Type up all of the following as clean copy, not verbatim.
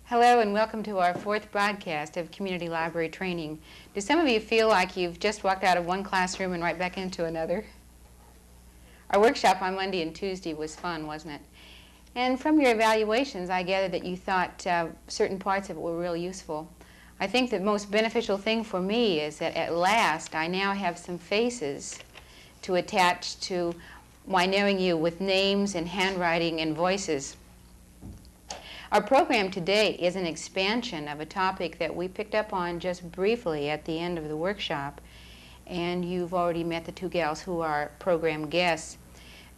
Hello and welcome to our fourth broadcast of Community Library Training. Do some of you feel like you've just walked out of one classroom and right back into another? Our workshop on Monday and Tuesday was fun, wasn't it? And from your evaluations, I gather that you thought certain parts of it were really useful. I think the most beneficial thing for me is that at last I now have some faces to attach to my knowing you with names and handwriting and voices. Our program today is an expansion of a topic that we picked up on just briefly at the end of the workshop, and you've already met the two gals who are program guests.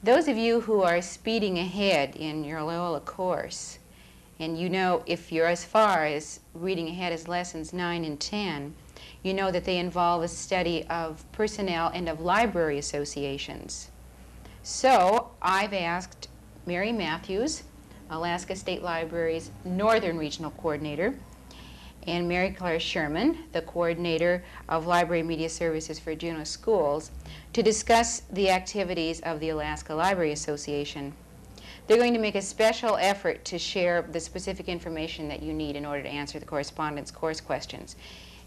Those of you who are speeding ahead in your Loyola course, and you know if you're as far as reading ahead as lessons 9 and 10, you know that they involve a study of personnel and of library associations. So I've asked Mary Matthews, Alaska State Library's Northern Regional Coordinator, and Mary Claire Sherman, the Coordinator of Library Media Services for Juneau Schools, to discuss the activities of the Alaska Library Association. They're going to make a special effort to share the specific information that you need in order to answer the correspondence course questions.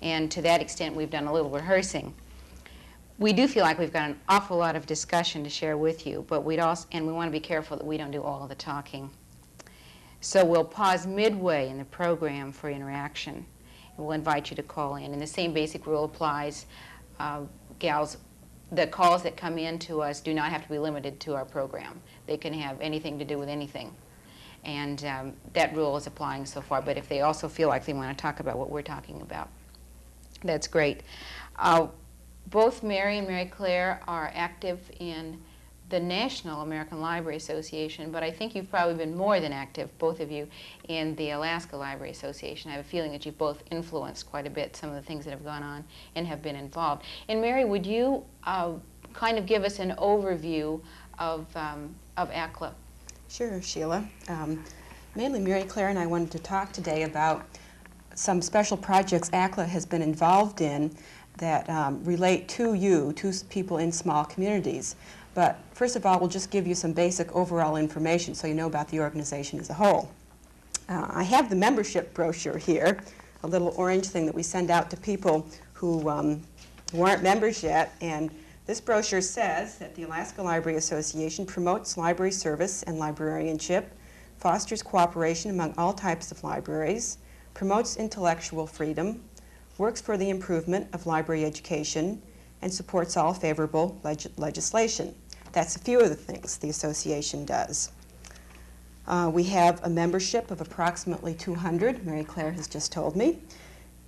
And to that extent, we've done a little rehearsing. We do feel like we've got an awful lot of discussion to share with you, but we want to be careful that we don't do all of the talking. So we'll pause midway in the program for interaction, and we'll invite you to call in. And the same basic rule applies. Gals, the calls that come in to us do not have to be limited to our program. They can have anything to do with anything. And that rule is applying so far, but if they also feel like they want to talk about what we're talking about, that's great. Both Mary and Mary Claire are active in the National American Library Association, but I think you've probably been more than active, both of you, in the Alaska Library Association. I have a feeling that you've both influenced quite a bit some of the things that have gone on and have been involved. And Mary, would you kind of give us an overview of ACLA? Sure, Sheila. Mainly Mary Claire and I wanted to talk today about some special projects ACLA has been involved in that relate to people in small communities. But first of all, we'll just give you some basic overall information so you know about the organization as a whole. I have the membership brochure here, a little orange thing that we send out to people who aren't members yet. And this brochure says that the Alaska Library Association promotes library service and librarianship, fosters cooperation among all types of libraries, promotes intellectual freedom, works for the improvement of library education, and supports all favorable legislation. That's a few of the things the association does. We have a membership of approximately 200, Mary Claire has just told me,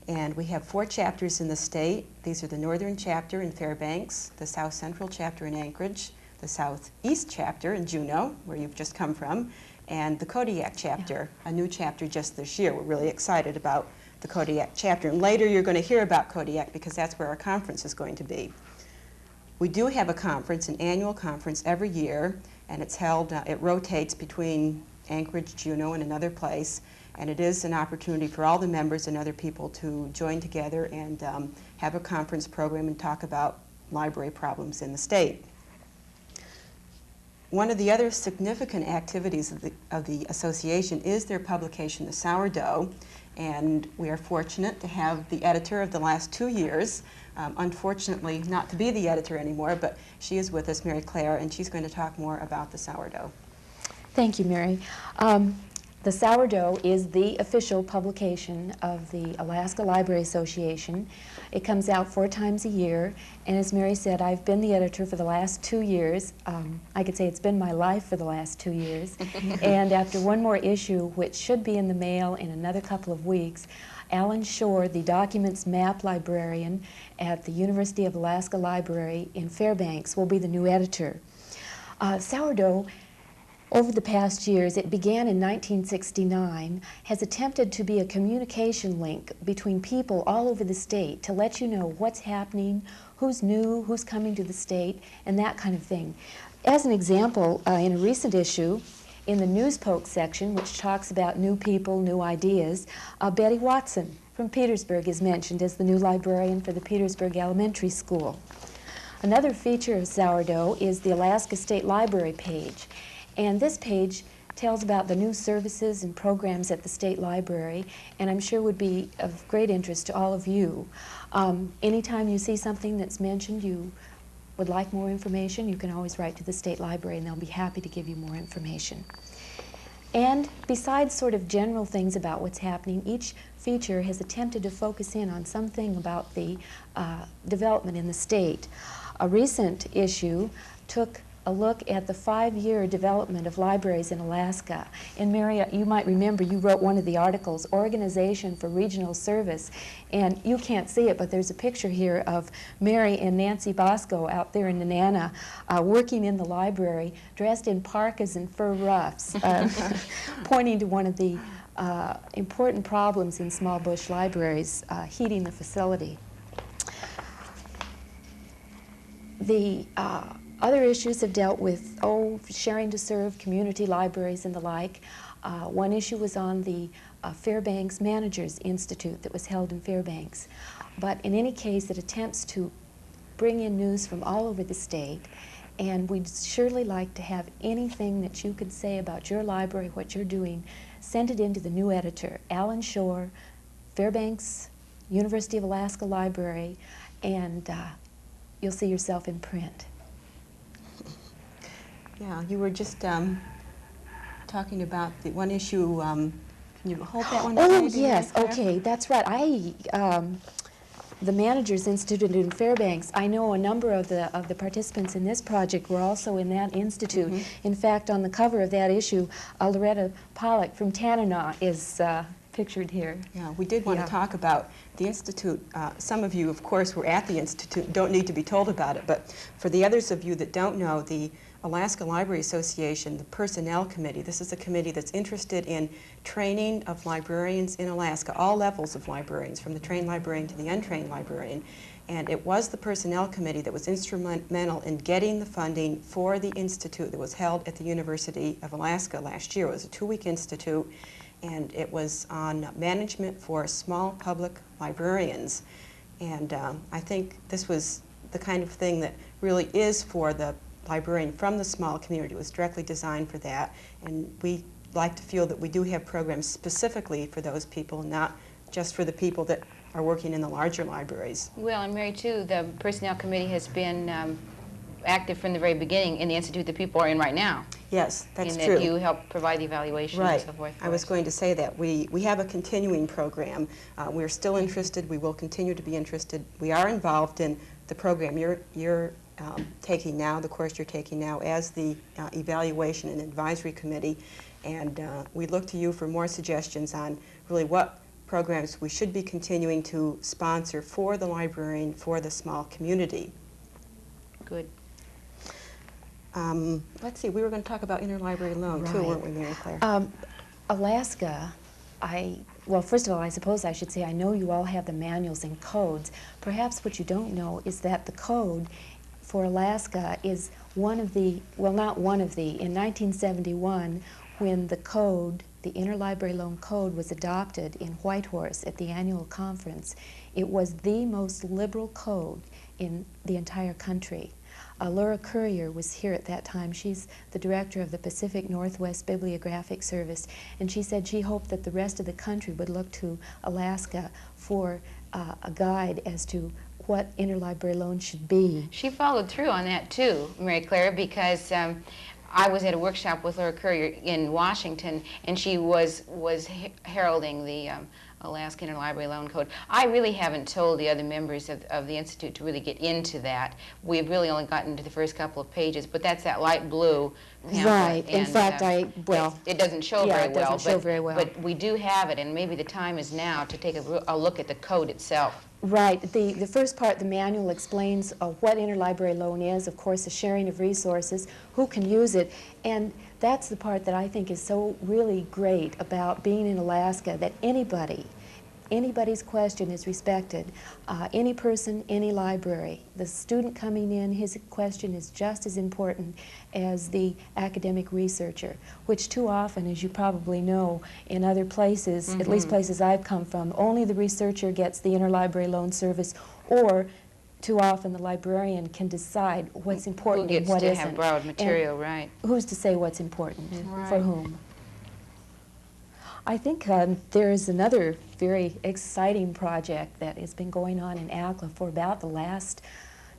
and we have 4 chapters in the state. These are the Northern chapter in Fairbanks, the South Central chapter in Anchorage, the Southeast chapter in Juneau, where you've just come from, and the Kodiak chapter, a new chapter just this year. We're really excited about the Kodiak chapter, and later you're going to hear about Kodiak because that's where our conference is going to be. We do have a conference, an annual conference every year, and it's held, it rotates between Anchorage, Juneau, and another place, and it is an opportunity for all the members and other people to join together and have a conference program and talk about library problems in the state. One of the other significant activities of the association is their publication, The Sourdough, and we are fortunate to have the editor of the last 2 years, unfortunately not to be the editor anymore, but she is with us, Mary Claire, and she's going to talk more about The Sourdough. Thank you, Mary. The Sourdough is the official publication of the Alaska Library Association. It comes out 4 times a year, and as Mary said, I've been the editor for the last 2 years. I could say it's been my life for the last 2 years. And after one more issue, which should be in the mail in another couple of weeks, Alan Shore, the Documents Map librarian at the University of Alaska Library in Fairbanks, will be the new editor. Sourdough, over the past years, it began in 1969, has attempted to be a communication link between people all over the state to let you know what's happening, who's new, who's coming to the state, and that kind of thing. As an example, in a recent issue, in the News Poke section, which talks about new people, new ideas, Betty Watson from Petersburg is mentioned as the new librarian for the Petersburg Elementary School. Another feature of Sourdough is the Alaska State Library page. And this page tells about the new services and programs at the State Library, and I'm sure would be of great interest to all of you. Anytime you see something that's mentioned, you would like more information, you can always write to the State Library and they'll be happy to give you more information. And besides sort of general things about what's happening, each feature has attempted to focus in on something about the development in the state. A recent issue took a look at the 5-year development of libraries in Alaska. And Mary, you might remember you wrote one of the articles, Organization for Regional Service, and you can't see it, but there's a picture here of Mary and Nancy Bosco out there in Nenana working in the library, dressed in parkas and fur ruffs, pointing to one of the important problems in small bush libraries, heating the facility. The other issues have dealt with, sharing to serve community libraries and the like. One issue was on the Fairbanks Managers Institute that was held in Fairbanks. But in any case, it attempts to bring in news from all over the state, and we'd surely like to have anything that you could say about your library, what you're doing, send it in to the new editor, Alan Shore, Fairbanks University of Alaska Library, and you'll see yourself in print. Yeah, you were just talking about the one issue. Can you hold that one? Oh, yes, okay, that's right. The Managers Institute in Fairbanks, I know a number of the participants in this project were also in that institute. Mm-hmm. In fact, on the cover of that issue, Loretta Pollock from Tanana is pictured here. Yeah, we did want to talk about the Institute. Some of you, of course, were at the Institute, don't need to be told about it, but for the others of you that don't know, the Alaska Library Association, the Personnel Committee, this is a committee that's interested in training of librarians in Alaska, all levels of librarians, from the trained librarian to the untrained librarian. And it was the Personnel Committee that was instrumental in getting the funding for the institute that was held at the University of Alaska last year. It was a 2-week institute, and it was on management for small public librarians. And I think this was the kind of thing that really is for the librarian from the small community. It was directly designed for that, and we like to feel that we do have programs specifically for those people, not just for the people that are working in the larger libraries. Well, and Mary, too, the Personnel Committee has been active from the very beginning in the institute that people are in right now. Yes, that's true. true. In that you help provide the evaluation and so forth. I was going to say that. We have a continuing program. We're still interested. We will continue to be interested. We are involved in the program you're taking now, the course you're taking now, as the Evaluation and Advisory Committee. And we look to you for more suggestions on really what programs we should be continuing to sponsor for the librarian, for the small community. Good. Let's see, we were going to talk about interlibrary loan too, weren't we, Mary Claire? Alaska, well, first of all, I suppose I should say I know you all have the manuals and codes. Perhaps what you don't know is that the code for Alaska is one of the, well, not one of the, in 1971, when the code, the Interlibrary Loan Code, was adopted in Whitehorse at the annual conference, it was the most liberal code in the entire country. Laura Currier was here at that time. She's the director of the Pacific Northwest Bibliographic Service, and she said she hoped that the rest of the country would look to Alaska for a guide as to what interlibrary loans should be. She followed through on that too, Mary Claire, because I was at a workshop with Laura Currier in Washington, and she was heralding the Alaska Interlibrary Loan Code. I really haven't told the other members of the Institute to really get into that. We've really only gotten to the first couple of pages, but that's that light blue pamphlet. Right. In fact, it doesn't show yeah, very well. But we do have it, and maybe the time is now to take a look at the code itself. Right. The first part, the manual, explains what interlibrary loan is, of course, the sharing of resources, who can use it, and that's the part that I think is so really great about being in Alaska, that anybody's question is respected. Any person, any library. The student coming in, his question is just as important as the academic researcher, which too often, as you probably know, in other places, at least places I've come from, only the researcher gets the interlibrary loan service, or too often the librarian can decide what's important and what isn't. Who gets to have borrowed material, and right. Who's to say what's important for whom? I think there is another very exciting project that has been going on in ACLA for about the last,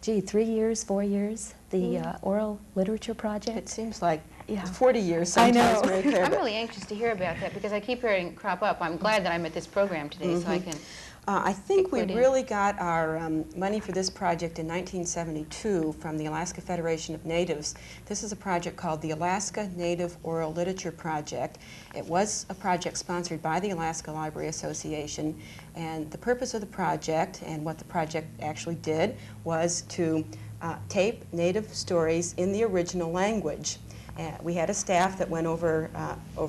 3 years, 4 years, the oral literature It project. seems like Yeah. 40 years I sometimes, know. Mary Claire. I'm but- really anxious to hear about that because I keep hearing it crop up. I'm glad that I'm at this program today so I can. I think we put in. really got our money for this project in 1972 from the Alaska Federation of Natives. This is a project called the Alaska Native Oral Literature Project. It was a project sponsored by the Alaska Library Association, and the purpose of the project and what the project actually did was to tape Native stories in the original language. We had a staff that went over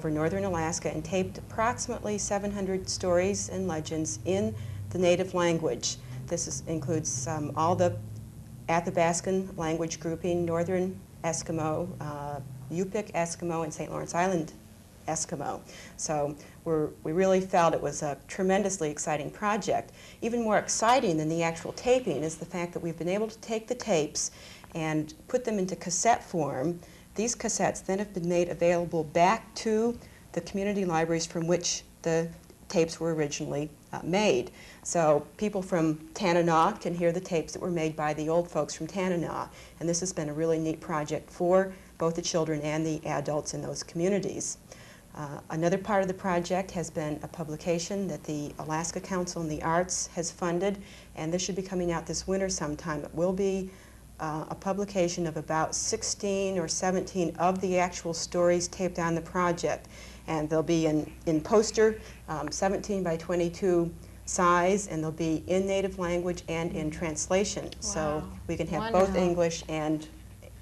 northern Alaska and taped approximately 700 stories and legends in the native language. This includes all the Athabascan language grouping, Northern Eskimo, Yupik Eskimo, and St. Lawrence Island Eskimo. So we really felt it was a tremendously exciting project. Even more exciting than the actual taping is the fact that we've been able to take the tapes and put them into cassette form. These cassettes then have been made available back to the community libraries from which the tapes were originally made. So people from Tanana can hear the tapes that were made by the old folks from Tanana. And this has been a really neat project for both the children and the adults in those communities. Another part of the project has been a publication that the Alaska Council on the Arts has funded, and this should be coming out this winter sometime. It will be a publication of about 16 or 17 of the actual stories taped on the project. And they'll be in poster, 17 by 22 size, and they'll be in native language and in translation. So we can have both Wonderful. English and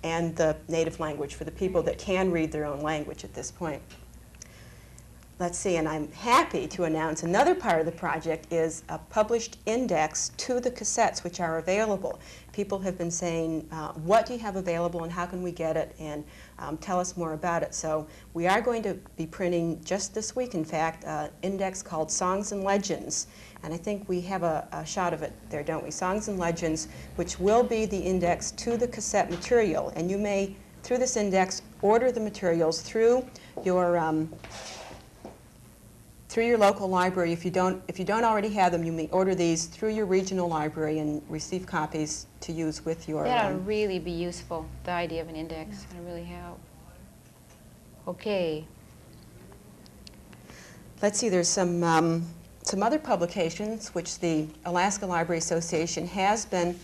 the native language for the people that can read their own language at this point. Let's see, and I'm happy to announce another part of the project is a published index to the cassettes which are available. People have been saying, what do you have available and how can we get it, and tell us more about it. So we are going to be printing just this week, in fact, an index called Songs and Legends. And I think we have a shot of it there, don't we? Songs and Legends, which will be the index to the cassette material. And you may, through this index, order the materials through your local library. If you don't already have them, you may order these through your regional library and receive copies to use with your. That'll really be useful, the idea of an index. That'll really help. Okay. Let's see, there's some other publications which the Alaska Library Association has been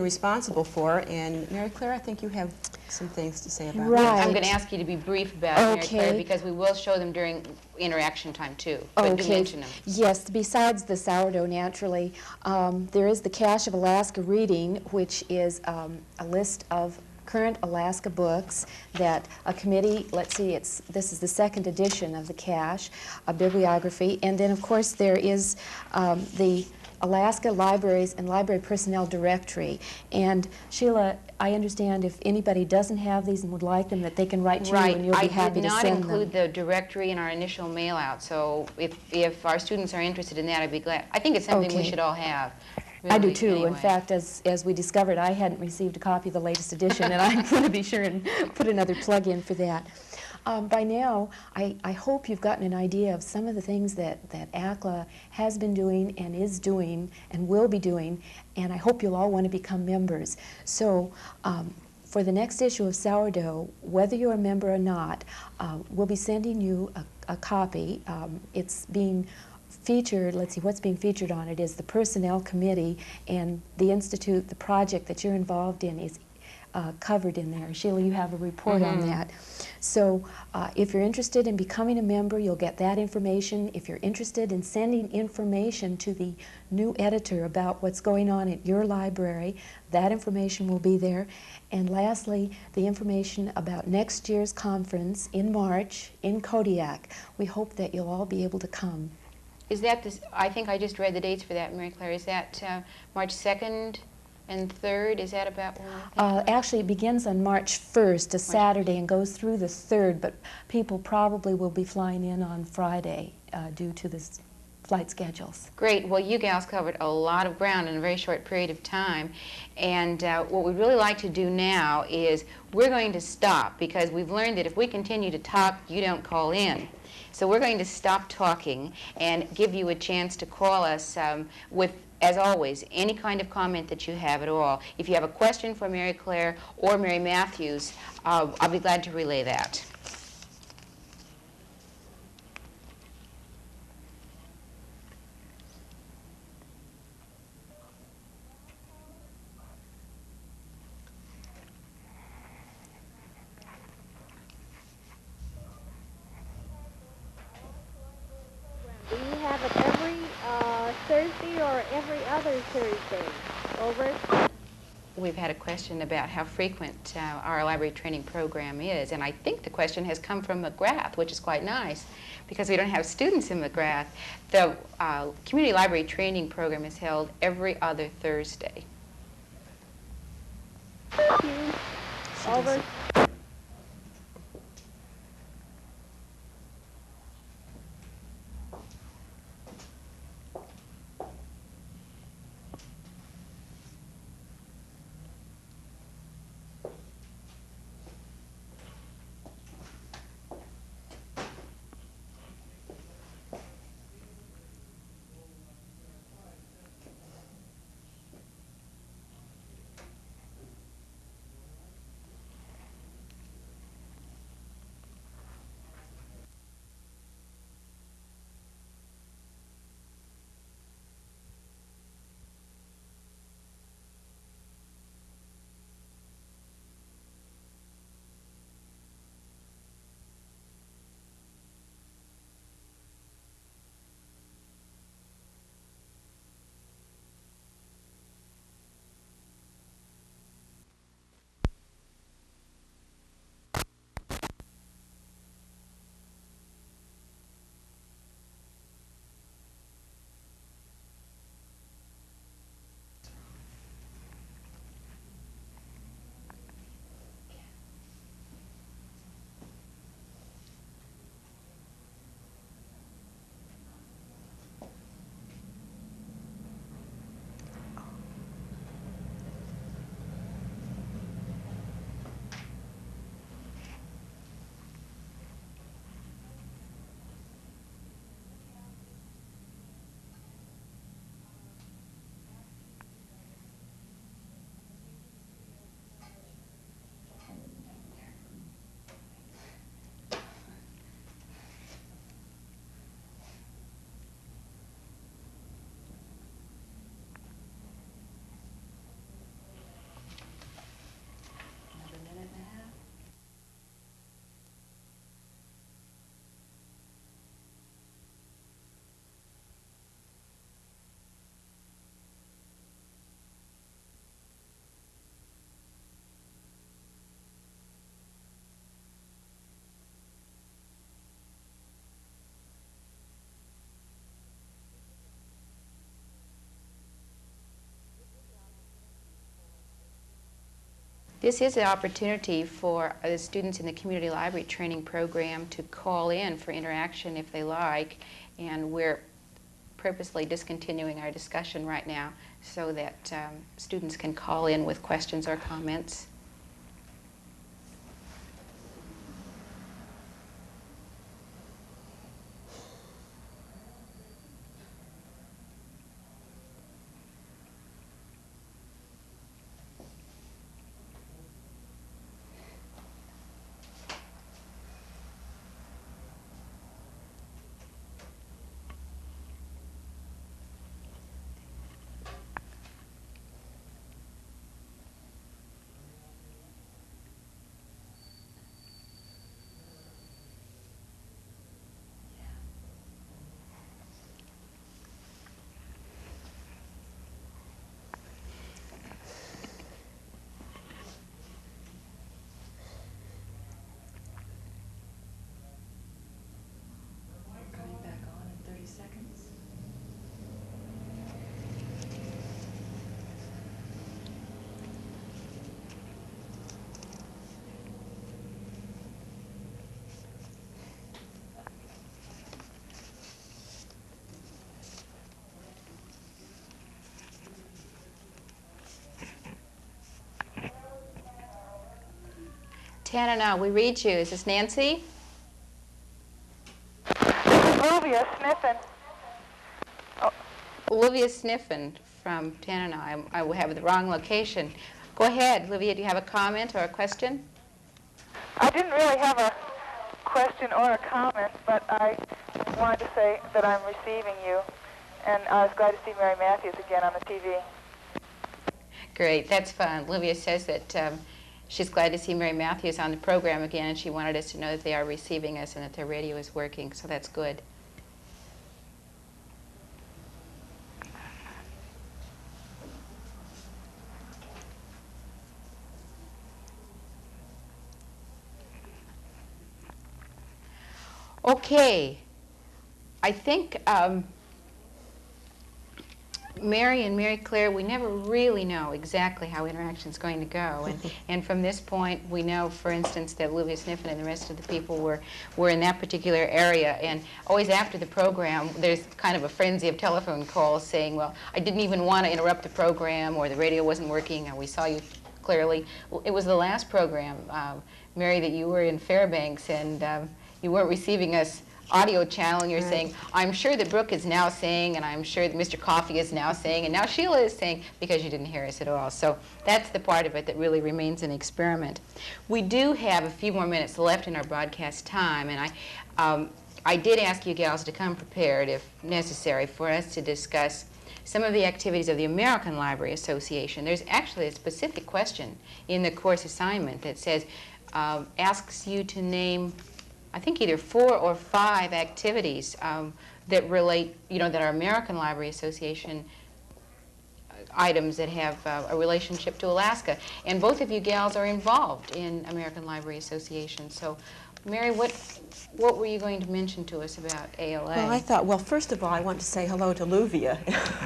responsible for, and Mary Claire, I think you have some things to say about Right. that. I'm going to ask you to be brief about it, Mary Claire, Okay. because we will show them during interaction time too. But do mention them. Yes, besides the sourdough, naturally, there is the Cache of Alaska Reading, which is a list of current Alaska books that a committee, let's see, this is the second edition of the Cache, a bibliography, and then of course there is the Alaska Libraries and Library Personnel Directory. And Sheila, I understand if anybody doesn't have these and would like them, that they can write to you and you'll be happy to send them. I did not include the directory in our initial mail out, so if our students are interested in that, I'd be glad. I think it's something we Okay. should all have. I do really, too. In anyway. fact, as we discovered, I hadn't received a copy of the latest edition, and I'm going to be sure and put another plug in for that. By now, I hope you've gotten an idea of some of the things that ACLA has been doing and is doing and will be doing, and I hope you'll all want to become members. So for the next issue of Sourdough, whether you're a member or not, we'll be sending you a copy. It's being featured, let's see, what's being featured on it is the Personnel Committee, and the Institute, the project that you're involved in is covered in there. Sheila, you have a report on that. So if you're interested in becoming a member, you'll get that information. If you're interested in sending information to the new editor about what's going on at your library, that information will be there. And lastly, the information about next year's conference in March in Kodiak. We hope that you'll all be able to come. Is that this? I think I just read the dates for that, Mary Claire. Is that March 2nd and 3rd? Is that about when I think? Actually, it begins on March 1st, a Saturday, and goes through the 3rd, but people probably will be flying in on Friday due to this flight schedules. Great. Well, you gals covered a lot of ground in a very short period of time. And what we'd really like to do now is we're going to stop, because we've learned that if we continue to talk, you don't call in. So we're going to stop talking and give you a chance to call us with, as always, any kind of comment that you have at all. If you have a question for Mary Claire or Mary Matthews, I'll be glad to relay that. Do you have it every Thursday or every other Thursday? Over. We've had a question about how frequent our library training program is, and I think the question has come from McGrath, which is quite nice, because we don't have students in McGrath. The community library training program is held every other Thursday. Over. This is an opportunity for the students in the community library training program to call in for interaction if they like, and we're purposely discontinuing our discussion right now so that students can call in with questions or comments. Tanana, we read you. Is this Nancy? Olivia Sniffen. Olivia Sniffen from Tanana. I will have the wrong location. Go ahead, Olivia. Do you have a comment or a question? I didn't really have a question or a comment, but I wanted to say that I'm receiving you, and I was glad to see Mary Matthews again on the TV. Great, that's fun. Olivia says that she's glad to see Mary Matthews on the program again, and she wanted us to know that they are receiving us and that their radio is working, so that's good. Okay, I think Mary and Mary Claire, we never really know exactly how interaction is going to go. And from this point, we know, for instance, that Olivia Sniffen and the rest of the people were in that particular area. And always after the program, there's kind of a frenzy of telephone calls saying, well, I didn't even want to interrupt the program, or the radio wasn't working, or we saw you clearly. It was the last program, Mary, that you were in Fairbanks, and you weren't receiving us audio channel, and you're saying, I'm sure that Brooke is now saying, and I'm sure that Mr. Coffey is now saying, and now Sheila is saying, because you didn't hear us at all. So that's the part of it that really remains an experiment. We do have a few more minutes left in our broadcast time, and I did ask you gals to come prepared, if necessary, for us to discuss some of the activities of the American Library Association. There's actually a specific question in the course assignment that says, asks you to name, I think, either 4 or 5 activities that relate, that are American Library Association items that have a relationship to Alaska. And both of you gals are involved in American Library Association. So, Mary, what were you going to mention to us about ALA? Well, I thought, well, first of all, I want to say hello to Luvia.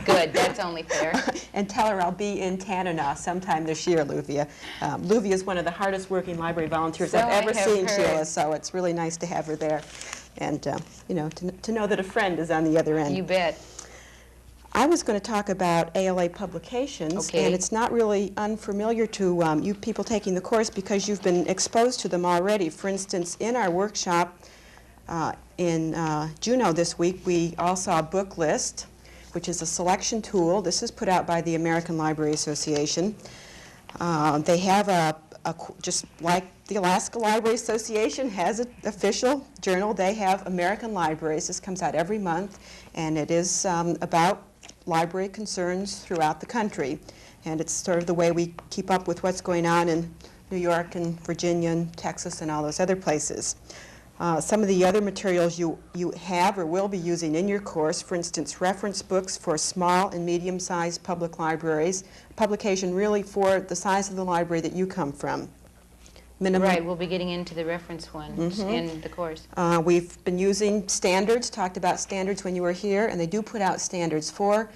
Good, that's only fair. And tell her I'll be in Tanana sometime this year, Luvia. Luvia is one of the hardest working library volunteers So I've ever I have seen, heard. Sheila, so it's really nice to have her there. And, to know that a friend is on the other end. You bet. I was going to talk about ALA publications, Okay. and it's not really unfamiliar to you people taking the course because you've been exposed to them already. For instance, in our workshop in Juneau this week, we all saw a book list, which is a selection tool. This is put out by the American Library Association. They have just like the Alaska Library Association has an official journal, they have American Libraries. This comes out every month, and it is about library concerns throughout the country. And it's sort of the way we keep up with what's going on in New York and Virginia and Texas and all those other places. Some of the other materials you have or will be using in your course, for instance, reference books for small and medium-sized public libraries, publication really for the size of the library that you come from. Right, we'll be getting into the reference ones in the course. We've been using standards, talked about standards when you were here, and they do put out standards for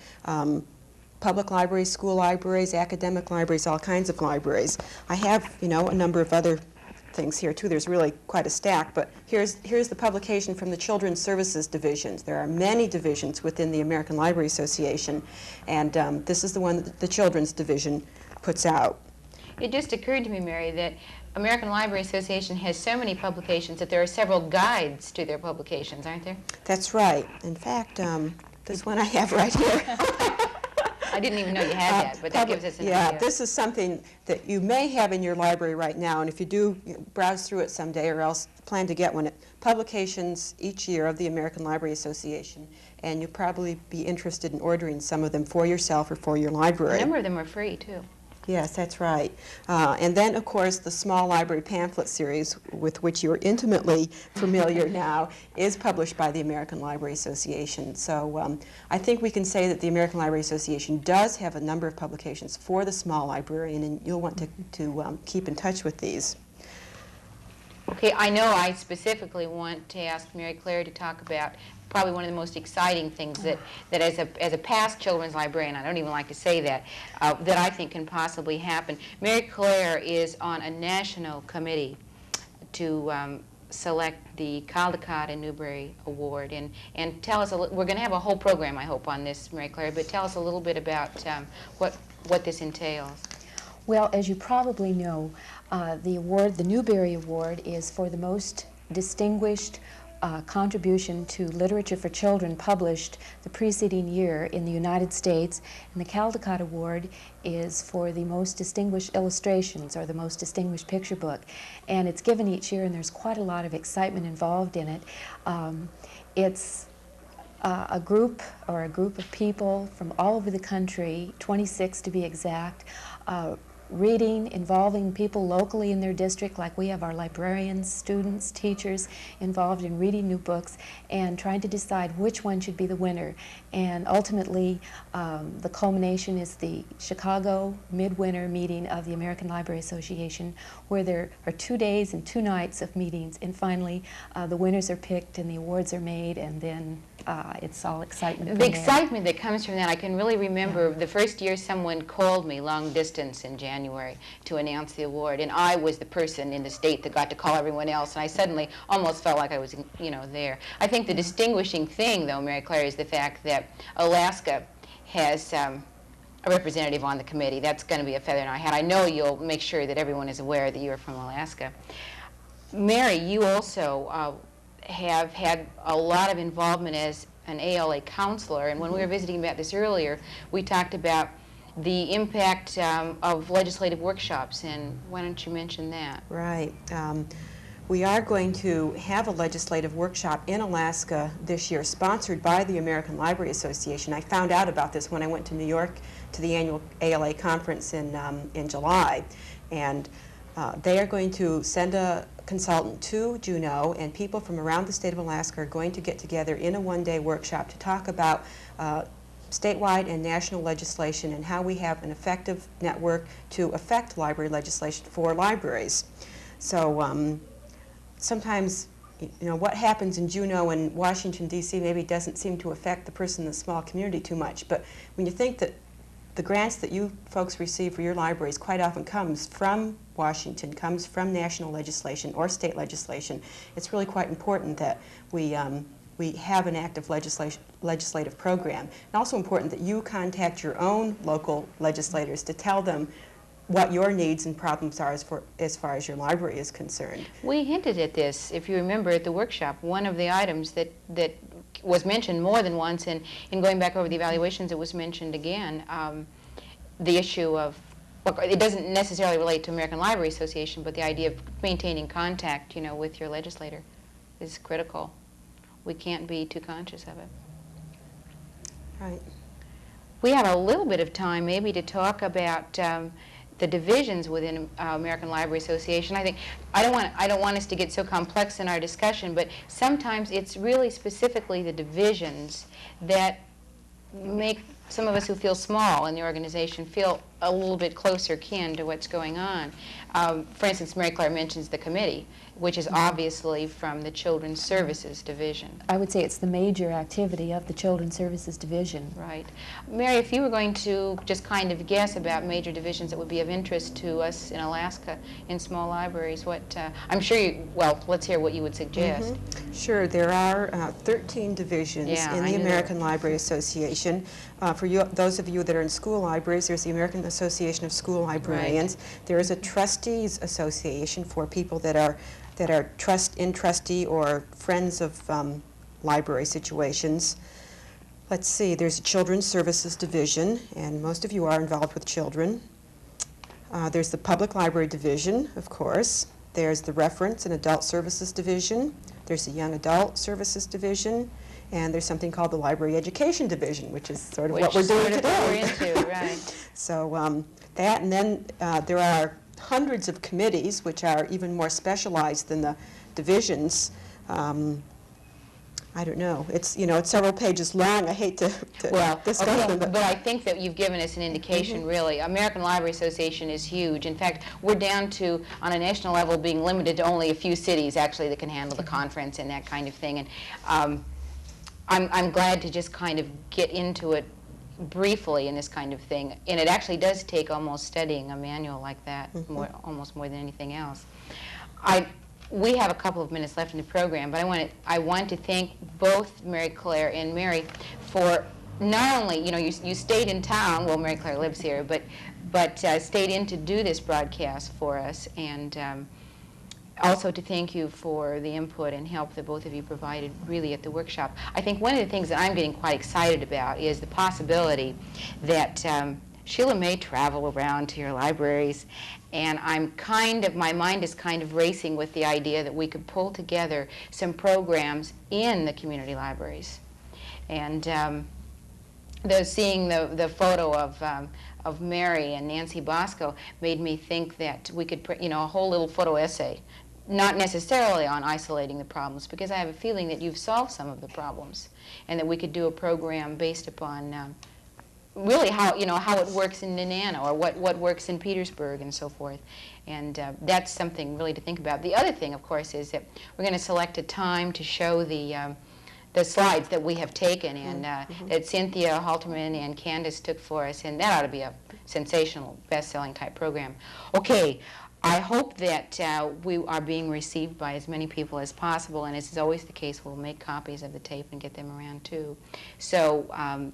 public libraries, school libraries, academic libraries, all kinds of libraries. I have, a number of other things here too. There's really quite a stack, but here's the publication from the Children's Services divisions. There are many divisions within the American Library Association, and this is the one that the Children's Division puts out. It just occurred to me, Mary, that American Library Association has so many publications that there are several guides to their publications, aren't there? That's right. In fact, this one I have right here. I didn't even know you had that, but that gives us an idea. This is something that you may have in your library right now, and if you do, browse through it someday or else plan to get one. Publications each year of the American Library Association, and you'll probably be interested in ordering some of them for yourself or for your library. A number of them are free, too. Yes, that's right. And then, of course, the small library pamphlet series, with which you're intimately familiar now, is published by the American Library Association. So I think we can say that the American Library Association does have a number of publications for the small librarian, and you'll want to keep in touch with these. Okay, I know I specifically want to ask Mary Claire to talk about probably one of the most exciting things that as a past children's librarian, I don't even like to say that, that I think can possibly happen. Mary Claire is on a national committee to select the Caldecott and Newbery Award. And tell us, we're going to have a whole program, I hope, on this, Mary Claire, but tell us a little bit about what this entails. Well, as you probably know, the award, the Newbery Award, is for the most distinguished contribution to literature for children published the preceding year in the United States, and the Caldecott Award is for the most distinguished illustrations or the most distinguished picture book. And it's given each year, and there's quite a lot of excitement involved in it. It's a group of people from all over the country, 26 to be exact, reading, involving people locally in their district, like we have our librarians, students, teachers involved in reading new books and trying to decide which one should be the winner. And ultimately, the culmination is the Chicago midwinter meeting of the American Library Association, where there are 2 days and 2 nights of meetings, and finally the winners are picked and the awards are made, and then it's all excitement. The excitement that comes from that, I can really remember the first year someone called me long distance in January to announce the award, and I was the person in the state that got to call everyone else, and I suddenly almost felt like I was, there. I think the distinguishing thing, though, Mary Claire, is the fact that Alaska has a representative on the committee. That's going to be a feather in our hat. I know you'll make sure that everyone is aware that you're from Alaska. Mary, you also have had a lot of involvement as an ALA counselor, and when we were visiting about this earlier, we talked about the impact of legislative workshops, and why don't you mention that? Right. We are going to have a legislative workshop in Alaska this year, sponsored by the American Library Association. I found out about this when I went to New York to the annual ALA conference in July, and they are going to send a consultant to Juneau, and people from around the state of Alaska are going to get together in a one-day workshop to talk about statewide and national legislation and how we have an effective network to affect library legislation for libraries. So sometimes, what happens in Juneau and Washington, D.C. maybe doesn't seem to affect the person in the small community too much, but when you think that the grants that you folks receive for your libraries quite often comes from Washington, comes from national legislation or state legislation, it's really quite important that we have an active legislative program. And also important that you contact your own local legislators to tell them what your needs and problems are as far as your library is concerned. We hinted at this, if you remember, at the workshop. One of the items that was mentioned more than once, and in going back over the evaluations, it was mentioned again, the issue of, well, it doesn't necessarily relate to American Library Association, but the idea of maintaining contact, with your legislator is critical. We can't be too conscious of it. Right. We have a little bit of time maybe to talk about the divisions within American Library Association. I don't want us to get so complex in our discussion, but sometimes it's really specifically the divisions that make some of us who feel small in the organization feel a little bit closer kin to what's going on. For instance, Mary Claire mentions the committee, which is obviously from the Children's Services Division. I would say it's the major activity of the Children's Services Division. Right. Mary, if you were going to just kind of guess about major divisions that would be of interest to us in Alaska in small libraries, what, I'm sure let's hear what you would suggest. Mm-hmm. Sure. There are 13 divisions in the American Library Association. For those of you that are in school libraries, there's the American Association of School Librarians. Right. There is a Trustees Association for people that are trustee or friends of library situations. Let's see, there's a Children's Services Division, and most of you are involved with children. There's the Public Library Division, of course. There's the Reference and Adult Services Division. There's the Young Adult Services Division. And there's something called the Library Education Division, which is sort of what we're doing today. Right. So that, and then there are hundreds of committees, which are even more specialized than the divisions. I don't know. It's it's several pages long. I hate to discuss them. But I think that you've given us an indication, really. American Library Association is huge. In fact, we're down to, on a national level, being limited to only a few cities, actually, that can handle the conference and that kind of thing. And I'm glad to just kind of get into it briefly in this kind of thing. And it actually does take almost studying a manual like that, almost more than anything else. We have a couple of minutes left in the program, but I want to thank both Mary Claire and Mary for not only, you stayed in town, well, Mary Claire lives here, but but stayed in to do this broadcast for us, and also to thank you for the input and help that both of you provided really at the workshop. I think one of the things that I'm getting quite excited about is the possibility that Sheila may travel around to your libraries, and my mind is kind of racing with the idea that we could pull together some programs in the community libraries. And seeing the photo of Mary and Nancy Bosco made me think that we could, a whole little photo essay, not necessarily on isolating the problems, because I have a feeling that you've solved some of the problems, and that we could do a program based upon really how it works in Nenana, or what works in Petersburg and so forth. And that's something really to think about. The other thing, of course, is that we're going to select a time to show the slides that we have taken, and that Cynthia Halterman and Candace took for us, and that ought to be a sensational, best-selling type program. Okay, I hope that we are being received by as many people as possible, and as is always the case, we'll make copies of the tape and get them around too. So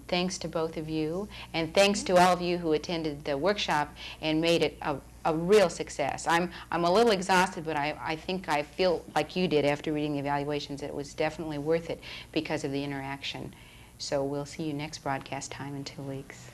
thanks to both of you, and thanks to all of you who attended the workshop and made it a real success. I'm a little exhausted, but I think I feel like you did after reading the evaluations, that it was definitely worth it because of the interaction. So we'll see you next broadcast time in 2 weeks.